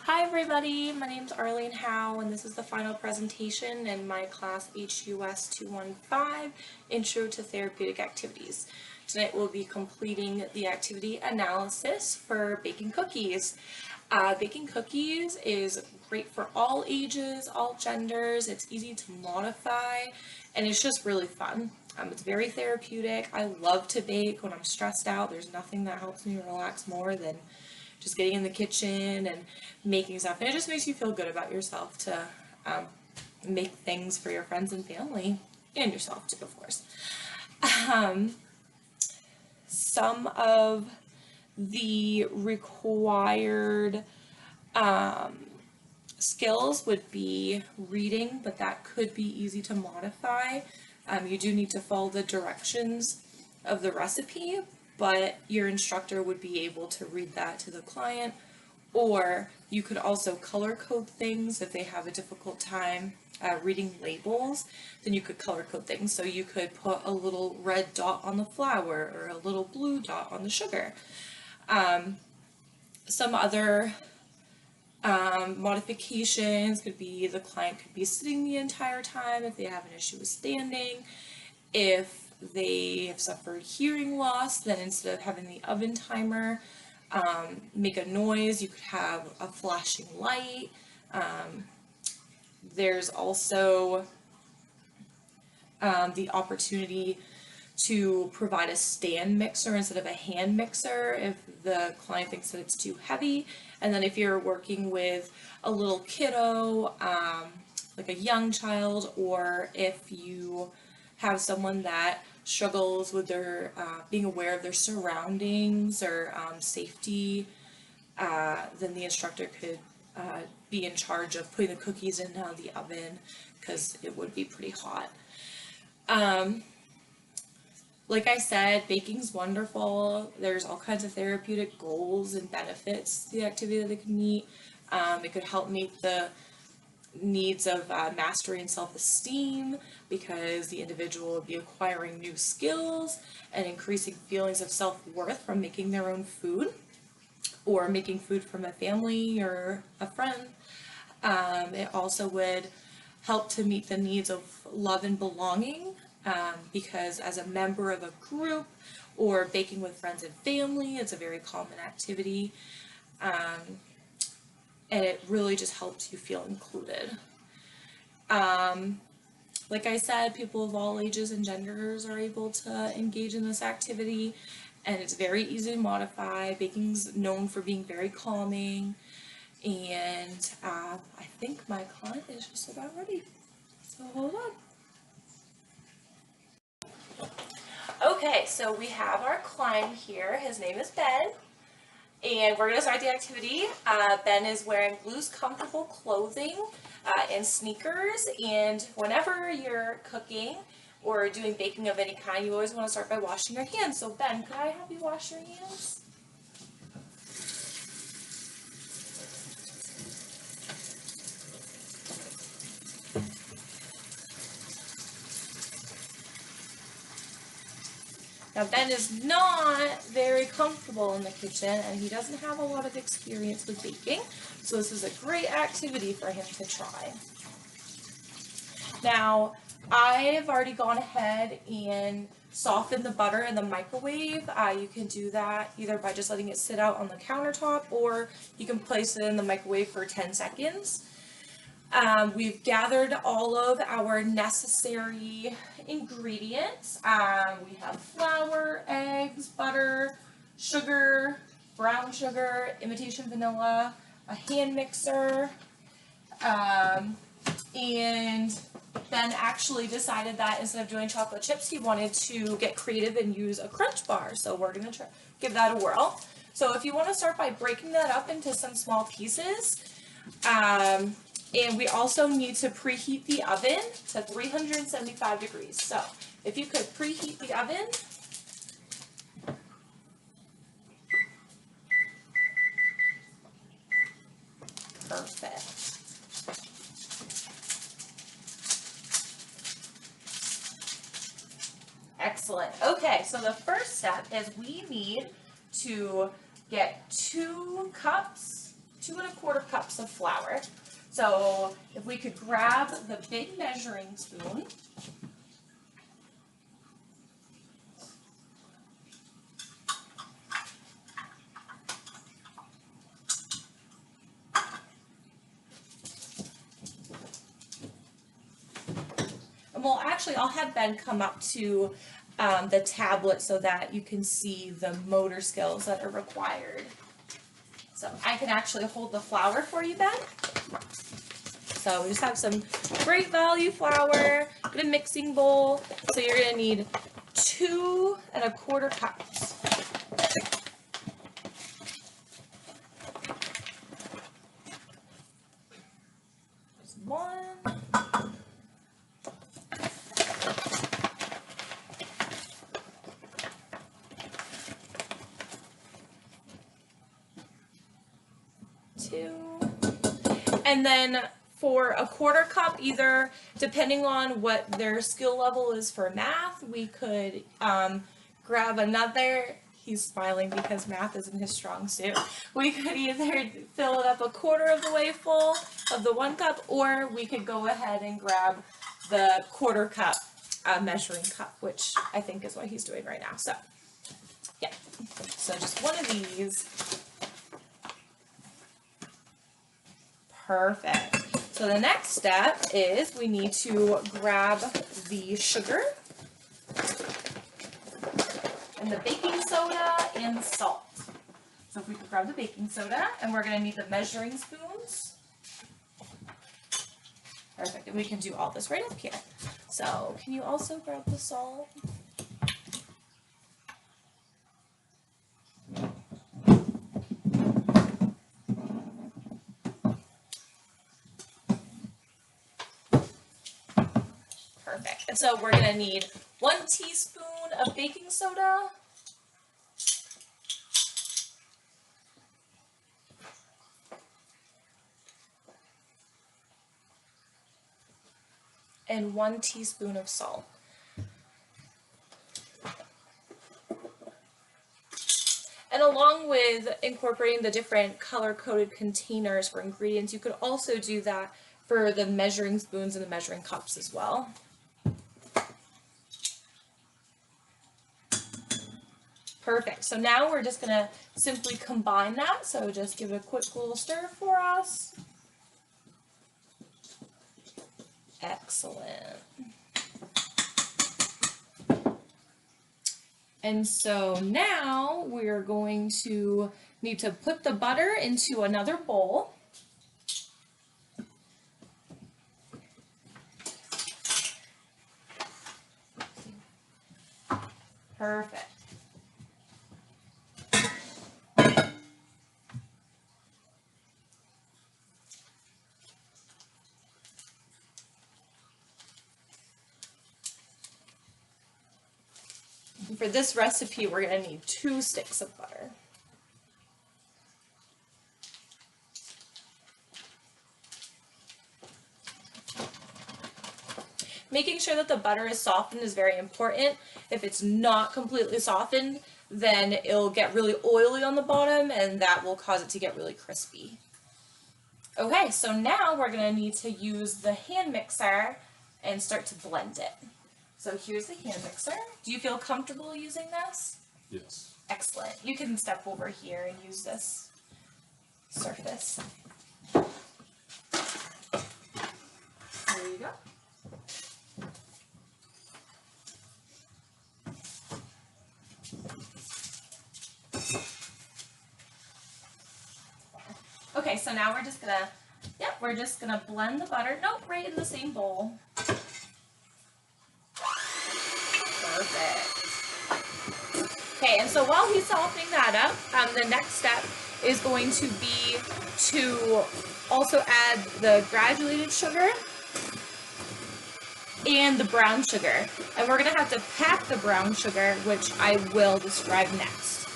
Hi everybody, my name is Arlene Howe and this is the final presentation in my class HUS 215, Intro to Therapeutic Activities. Tonight we'll be completing the activity analysis for baking cookies. Baking cookies is great for all ages, all genders, it's easy to modify, and it's just really fun. It's very therapeutic. I love to bake when I'm stressed out. There's nothing that helps me relax more than just getting in the kitchen and making stuff. And it just makes you feel good about yourself to make things for your friends and family, and yourself too, of course. Some of the required skills would be reading, but that could be easy to modify. You do need to follow the directions of the recipe, but your instructor would be able to read that to the client, or you could also color code things if they have a difficult time reading labels. Then you could color code things, so you could put a little red dot on the flour or a little blue dot on the sugar. Some other modifications could be the client could be sitting the entire time if they have an issue with standing. If they have suffered hearing loss, then instead of having the oven timer make a noise, you could have a flashing light. There's also the opportunity to provide a stand mixer instead of a hand mixer if the client thinks that it's too heavy. And then if you're working with a little kiddo, like a young child, or if you have someone that struggles with their being aware of their surroundings or safety, then the instructor could be in charge of putting the cookies in the oven, because it would be pretty hot. Like I said, baking's wonderful. There's all kinds of therapeutic goals and benefits to the activity that they can meet. It could help meet the needs of mastery and self-esteem, because the individual will be acquiring new skills and increasing feelings of self-worth from making their own food or making food from a family or a friend. It also would help to meet the needs of love and belonging, because as a member of a group or baking with friends and family, it's a very common activity. And it really just helps you feel included. Like I said, people of all ages and genders are able to engage in this activity, and it's very easy to modify. Baking's known for being very calming, and I think my client is just about ready, so hold on. Okay, so we have our client here. His name is Ben. And we're going to start the activity. Ben is wearing loose, comfortable clothing and sneakers. And whenever you're cooking or doing baking of any kind, you always want to start by washing your hands. So Ben, could I have you wash your hands? Now Ben is not very comfortable in the kitchen, and he doesn't have a lot of experience with baking, so this is a great activity for him to try. Now, I've already gone ahead and softened the butter in the microwave. You can do that either by just letting it sit out on the countertop, or you can place it in the microwave for 10 seconds. We've gathered all of our necessary ingredients. We have flour, eggs, butter, sugar, brown sugar, imitation vanilla, a hand mixer, and Ben actually decided that instead of doing chocolate chips, he wanted to get creative and use a crunch bar. So we're going to give that a whirl. So if you want to start by breaking that up into some small pieces, and we also need to preheat the oven to 375 degrees. So if you could preheat the oven. Perfect. Excellent. Okay, so the first step is we need to get 2 2¼ cups of flour. So if we could grab the big measuring spoon. And well, actually, I'll have Ben come up to the tablet so that you can see the motor skills that are required. So I can actually hold the flour for you, Ben. So we just have some great value flour, get a mixing bowl. So you're gonna need 2¼ cups. There's 1. 2. And then for 1/4 cup, either depending on what their skill level is for math, we could grab another. He's smiling because math isn't his strong suit. We could either fill it up 1/4 of the way full of the 1 cup, or we could go ahead and grab the 1/4 cup measuring cup, which I think is what he's doing right now. So, yeah. So just one of these. Perfect. So the next step is we need to grab the sugar and the baking soda and salt. So if we could grab the baking soda, and we're going to need the measuring spoons. Perfect. And we can do all this right up here. So can you also grab the salt? Perfect. And so we're going to need 1 teaspoon of baking soda. And 1 teaspoon of salt. And along with incorporating the different color-coded containers for ingredients, you could also do that for the measuring spoons and the measuring cups as well. Perfect. So now we're just going to simply combine that. So just give it a quick little stir for us. Excellent. And so now we're going to need to put the butter into another bowl. Perfect. For this recipe, we're going to need 2 sticks of butter. Making sure that the butter is softened is very important. If it's not completely softened, then it'll get really oily on the bottom, and that will cause it to get really crispy. Okay, so now we're going to need to use the hand mixer and start to blend it. So here's the hand mixer. Do you feel comfortable using this? Yes. Excellent. You can step over here and use this surface. There you go. Okay, so now we're just gonna blend the butter. Nope, right in the same bowl. Perfect. Okay, and so while he's softening that up, the next step is going to be to also add the granulated sugar and the brown sugar. And we're gonna have to pack the brown sugar, which I will describe next.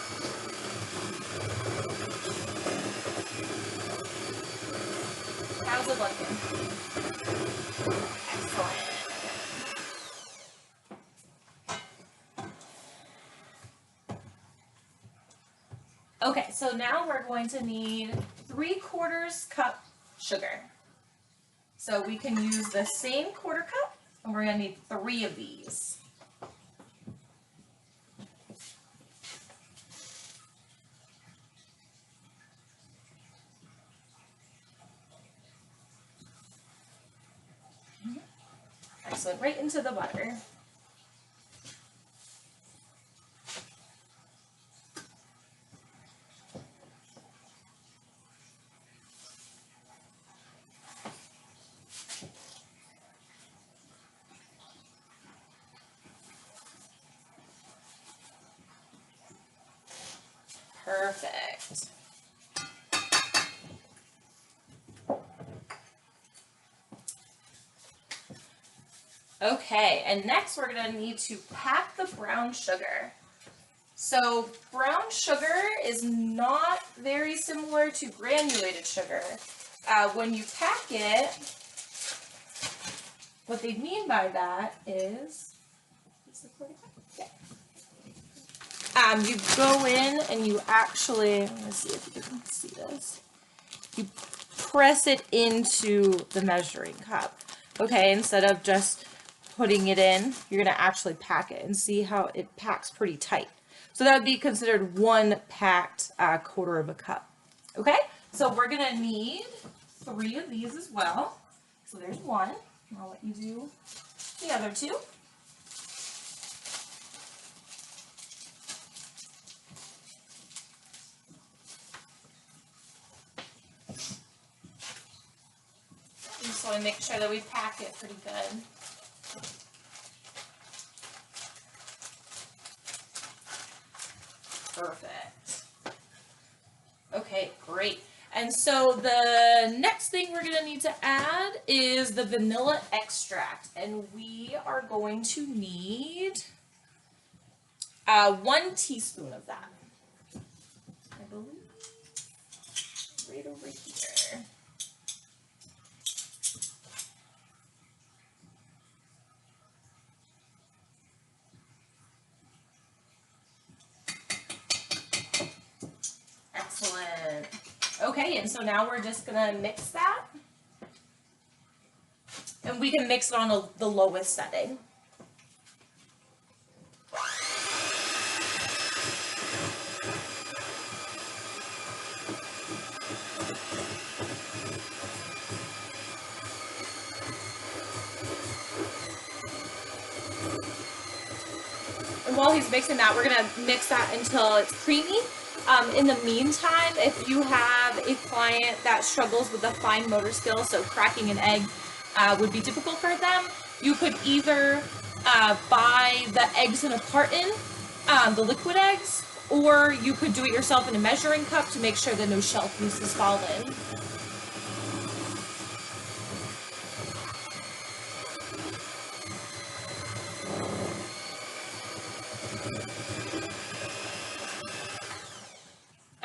How's it looking? Excellent. Okay, so now we're going to need 3/4 quarters cup sugar. So we can use the same quarter cup, and we're going to need 3 of these. Excellent, right into the butter. Perfect. Okay, and next we're going to need to pack the brown sugar. So brown sugar is not very similar to granulated sugar. When you pack it, what they mean by that is, you go in and you actually, let me see if you can see this. You press it into the measuring cup. Okay, instead of just putting it in, you're going to actually pack it and see how it packs pretty tight. So that would be considered 1 packed quarter of a cup. Okay, so we're going to need 3 of these as well. So there's 1. I'll let you do the other 2. Just want to make sure that we pack it pretty good. Perfect. Okay, great. And so the next thing we're going to need to add is the vanilla extract. And we are going to need 1 teaspoon of that. I believe right over here. Excellent. Okay, and so now we're just gonna mix that. And we can mix it on the lowest setting. And while he's mixing that, we're gonna mix that until it's creamy. In the meantime, if you have a client that struggles with a fine motor skill, so cracking an egg would be difficult for them, you could either buy the eggs in a carton, the liquid eggs, or you could do it yourself in a measuring cup to make sure that no shell pieces fall in.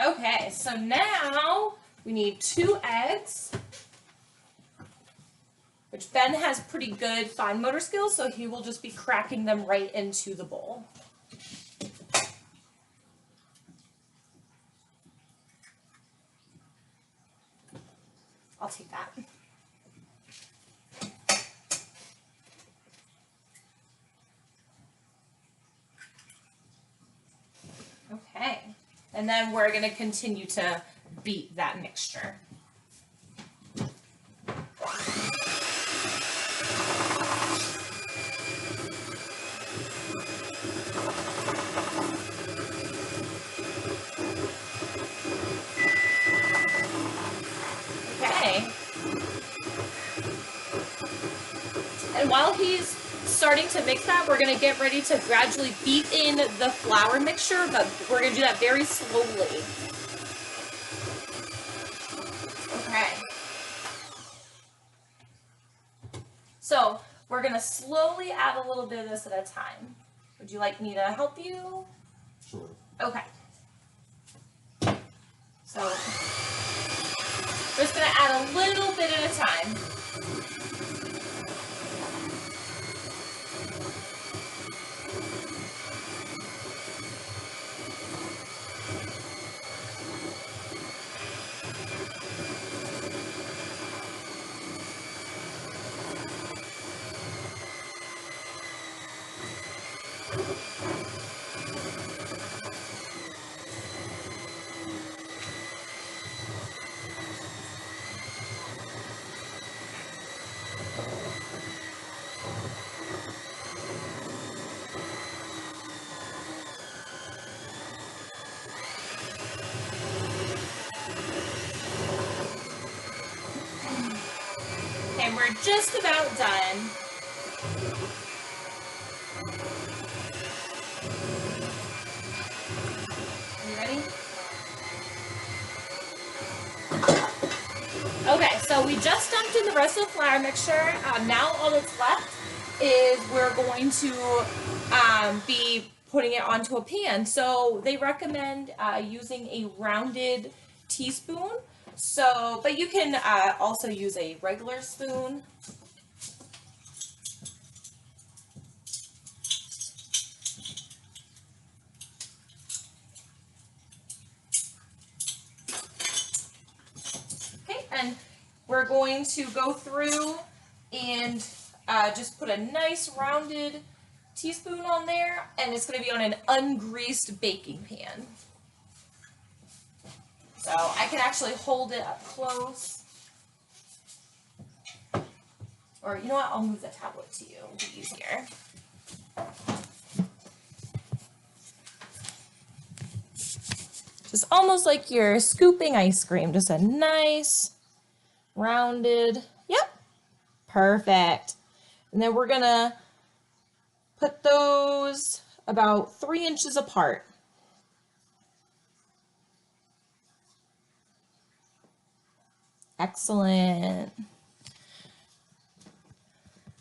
Okay, so now we need 2 eggs, which Ben has pretty good fine motor skills, so he will just be cracking them right into the bowl. I'll take that. Okay, and then we're going to continue to beat that mixture. Okay. And while he's starting to mix that, we're going to get ready to gradually beat in the flour mixture, but we're going to do that very slowly. Okay. So we're going to slowly add a little bit of this at a time. Would you like me to help you? Sure. Okay. So we're just going to add a little bit at a time. And we're just about done. Are you ready? Okay, so we just dumped in the rest of the flour mixture. Now all that's left is we're going to be putting it onto a pan. So they recommend using a rounded teaspoon. So, but you can also use a regular spoon. Okay, and we're going to go through and just put a nice rounded teaspoon on there, and it's going to be on an ungreased baking pan. So I can actually hold it up close. Or you know what, I'll move the tablet to you, it'll be easier. Just almost like you're scooping ice cream, just a nice rounded, yep, perfect. And then we're gonna put those about 3 inches apart. Excellent.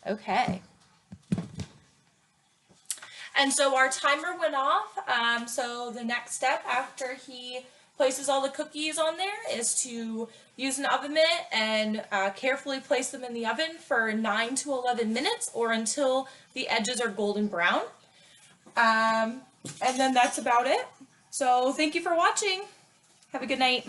Okay. And so our timer went off. So the next step after he places all the cookies on there is to use an oven mitt and carefully place them in the oven for 9 to 11 minutes or until the edges are golden brown. And then that's about it. So thank you for watching. Have a good night.